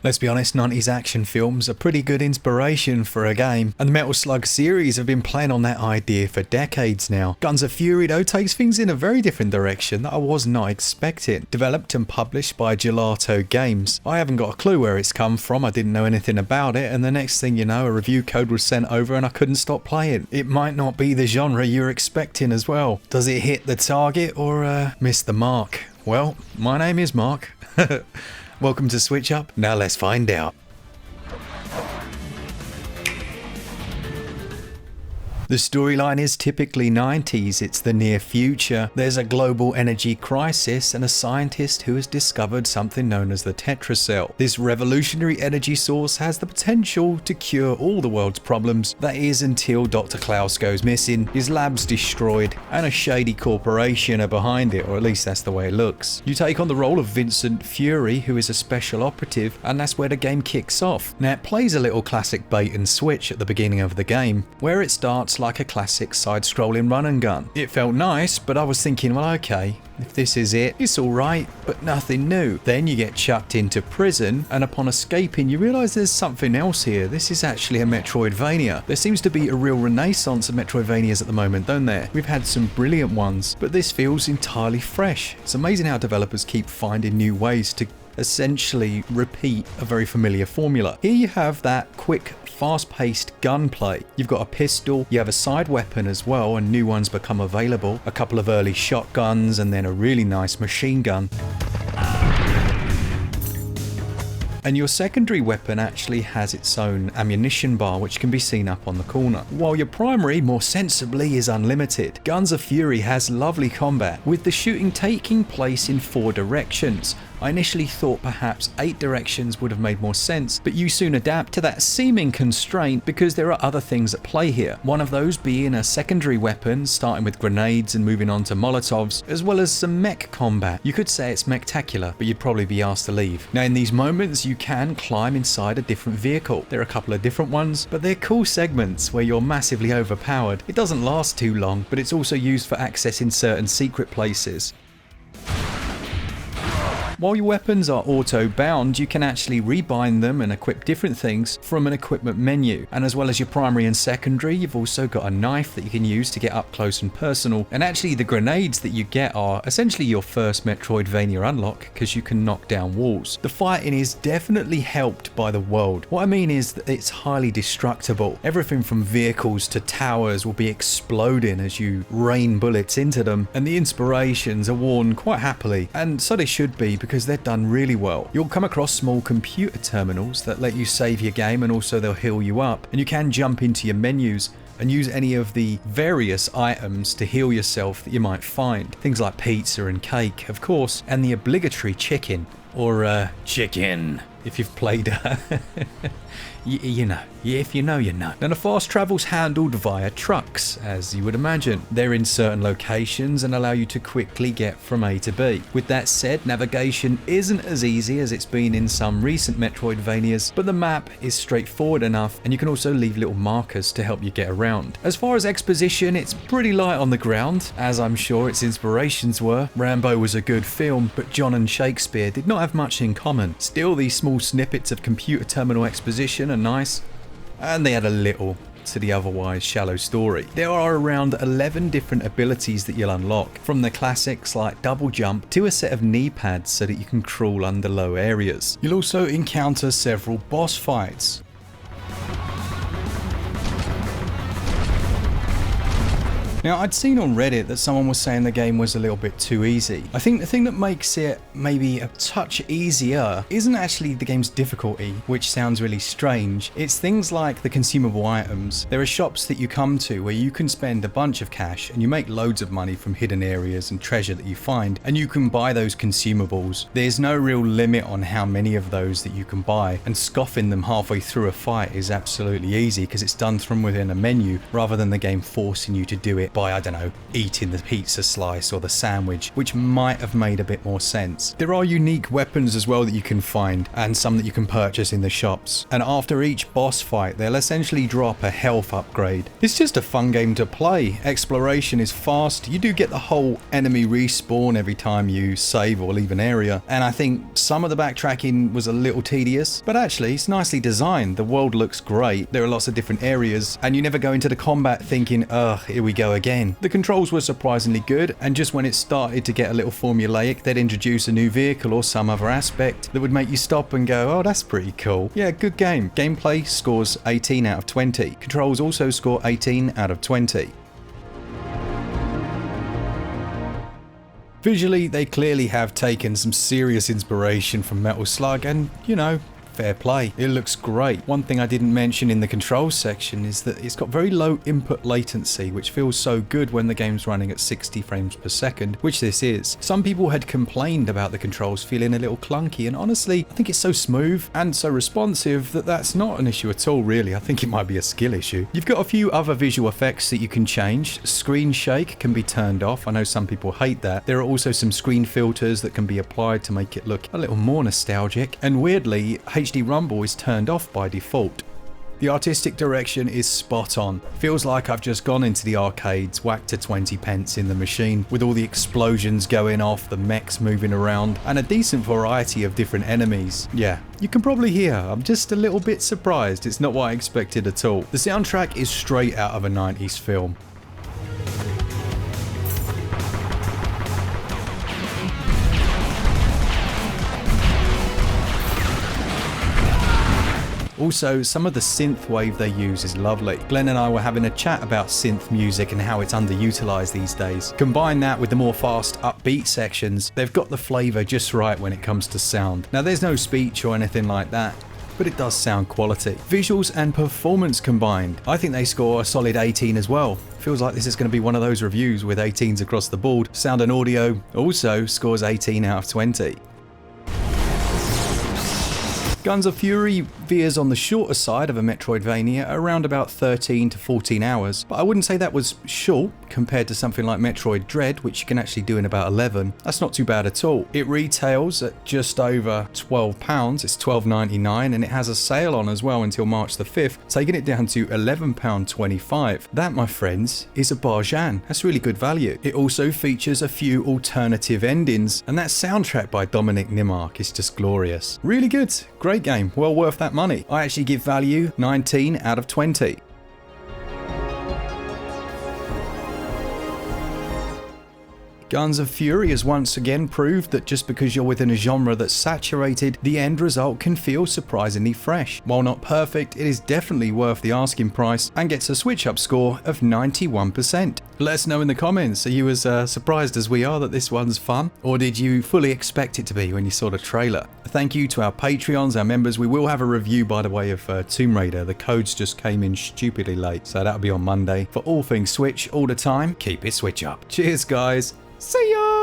Let's be honest, 90s action films are pretty good inspiration for a game, and the Metal Slug series have been playing on that idea for decades now. Guns of Fury though takes things in a very different direction that I was not expecting. Developed and published by Gelato Games. I haven't got a clue where it's come from, I didn't know anything about it, and the next thing you know, a review code was sent over and I couldn't stop playing. It might not be the genre you're expecting as well. Does it hit the target or miss the mark? Well, my name is Mark. Welcome to SwitchUp. Now let's find out. The storyline is typically 90s, it's the near future. There's a global energy crisis and a scientist who has discovered something known as the tetracell. This revolutionary energy source has the potential to cure all the world's problems. That is until Dr. Klaus goes missing, his lab's destroyed, and a shady corporation are behind it, or at least that's the way it looks. You take on the role of Vincent Fury, who is a special operative, and that's where the game kicks off. Now it plays a little classic bait and switch at the beginning of the game, where it starts like a classic side-scrolling run and gun. It felt nice, but I was thinking, well okay, if this is it, it's alright, but nothing new. Then you get chucked into prison, and upon escaping you realise there's something else here. This is actually a Metroidvania. There seems to be a real renaissance of Metroidvanias at the moment, don't there? We've had some brilliant ones, but this feels entirely fresh. It's amazing how developers keep finding new ways to essentially repeat a very familiar formula. Here you have that quick, fast-paced gunplay. You've got a pistol, you have a side weapon as well, and new ones become available. A couple of early shotguns and then a really nice machine gun. And your secondary weapon actually has its own ammunition bar, which can be seen up on the corner, while your primary, more sensibly, is unlimited. Guns of Fury has lovely combat, with the shooting taking place in 4 directions. I initially thought perhaps 8 directions would have made more sense, but you soon adapt to that seeming constraint because there are other things at play here. One of those being a secondary weapon, starting with grenades and moving on to molotovs, as well as some mech combat. You could say it's Machtacular, but you'd probably be asked to leave. Now in these moments you can climb inside a different vehicle. There are a couple of different ones, but they're cool segments where you're massively overpowered. It doesn't last too long, but it's also used for accessing certain secret places. While your weapons are auto-bound, you can actually rebind them and equip different things from an equipment menu. And as well as your primary and secondary, you've also got a knife that you can use to get up close and personal. And actually the grenades that you get are essentially your first Metroidvania unlock, because you can knock down walls. The fighting is definitely helped by the world. What I mean is that it's highly destructible. Everything from vehicles to towers will be exploding as you rain bullets into them. And the inspirations are worn quite happily, and so they should be, because they're done really well. You'll come across small computer terminals that let you save your game, and also they'll heal you up, and you can jump into your menus and use any of the various items to heal yourself that you might find. Things like pizza and cake, of course, and the obligatory chicken, or chicken, if you've played you know. If you know, you know. Now the fast travel's handled via trucks, as you would imagine. They're in certain locations and allow you to quickly get from A to B. With that said, navigation isn't as easy as it's been in some recent Metroidvanias, but the map is straightforward enough, and you can also leave little markers to help you get around. As far as exposition, it's pretty light on the ground, as I'm sure its inspirations were. Rambo was a good film, but John and Shakespeare did not have much in common. Still, these small snippets of computer terminal exposition are nice, and they add a little to the otherwise shallow story. There are around 11 different abilities that you'll unlock, from the classics like double jump to a set of knee pads so that you can crawl under low areas. You'll also encounter several boss fights. Now, I'd seen on Reddit that someone was saying the game was a little bit too easy. I think the thing that makes it maybe a touch easier isn't actually the game's difficulty, which sounds really strange. It's things like the consumable items. There are shops that you come to where you can spend a bunch of cash and you make loads of money from hidden areas and treasure that you find, and you can buy those consumables. There's no real limit on how many of those that you can buy, and scoffing them halfway through a fight is absolutely easy because it's done from within a menu rather than the game forcing you to do it by, I don't know, eating the pizza slice or the sandwich, which might have made a bit more sense. There are unique weapons as well that you can find, and some that you can purchase in the shops. And after each boss fight, they'll essentially drop a health upgrade. It's just a fun game to play. Exploration is fast. You do get the whole enemy respawn every time you save or leave an area. And I think some of the backtracking was a little tedious, but actually it's nicely designed. The world looks great. There are lots of different areas, and you never go into the combat thinking, ugh, here we go again. The controls were surprisingly good, and just when it started to get a little formulaic, they'd introduce a new vehicle or some other aspect that would make you stop and go, oh, that's pretty cool. Yeah, good game. Gameplay scores 18 out of 20. Controls also score 18 out of 20. Visually, they clearly have taken some serious inspiration from Metal Slug, and, you know, fair play. It looks great. One thing I didn't mention in the controls section is that it's got very low input latency, which feels so good when the game's running at 60 frames per second, which this is. Some people had complained about the controls feeling a little clunky, and honestly, I think it's so smooth and so responsive that that's not an issue at all, really. I think it might be a skill issue. You've got a few other visual effects that you can change. Screen shake can be turned off. I know some people hate that. There are also some screen filters that can be applied to make it look a little more nostalgic, and weirdly, HD rumble is turned off by default. The artistic direction is spot on. Feels like I've just gone into the arcades, whacked a 20 pence in the machine, with all the explosions going off, the mechs moving around, and a decent variety of different enemies. Yeah, you can probably hear, I'm just a little bit surprised. It's not what I expected at all. The soundtrack is straight out of a 90s film. Also, some of the synth wave they use is lovely. Glen and I were having a chat about synth music and how it's underutilized these days. Combine that with the more fast, upbeat sections, they've got the flavor just right when it comes to sound. Now, there's no speech or anything like that, but it does sound quality. Visuals and performance combined, I think they score a solid 18 as well. Feels like this is going to be one of those reviews with 18s across the board. Sound and audio also scores 18 out of 20. Guns of Fury veers on the shorter side of a Metroidvania, around about 13 to 14 hours, but I wouldn't say that was short compared to something like Metroid Dread, which you can actually do in about 11. That's not too bad at all. It retails at just over £12, it's £12.99, and it has a sale on as well until March the 5th, taking it down to £11.25. That, my friends, is a bargain. That's really good value. It also features a few alternative endings, and that soundtrack by Dominic Nimark is just glorious. Really good. Great game, well worth that money. I actually give value 19 out of 20. Guns of Fury has once again proved that just because you're within a genre that's saturated, the end result can feel surprisingly fresh. While not perfect, it is definitely worth the asking price and gets a SwitchUp score of 91%. Let us know in the comments, are you as surprised as we are that this one's fun? Or did you fully expect it to be when you saw the trailer? Thank you to our Patreons, our members. We will have a review, by the way, of Tomb Raider. The codes just came in stupidly late, so that'll be on Monday. For all things Switch, all the time, keep it Switch up. Cheers, guys. See ya!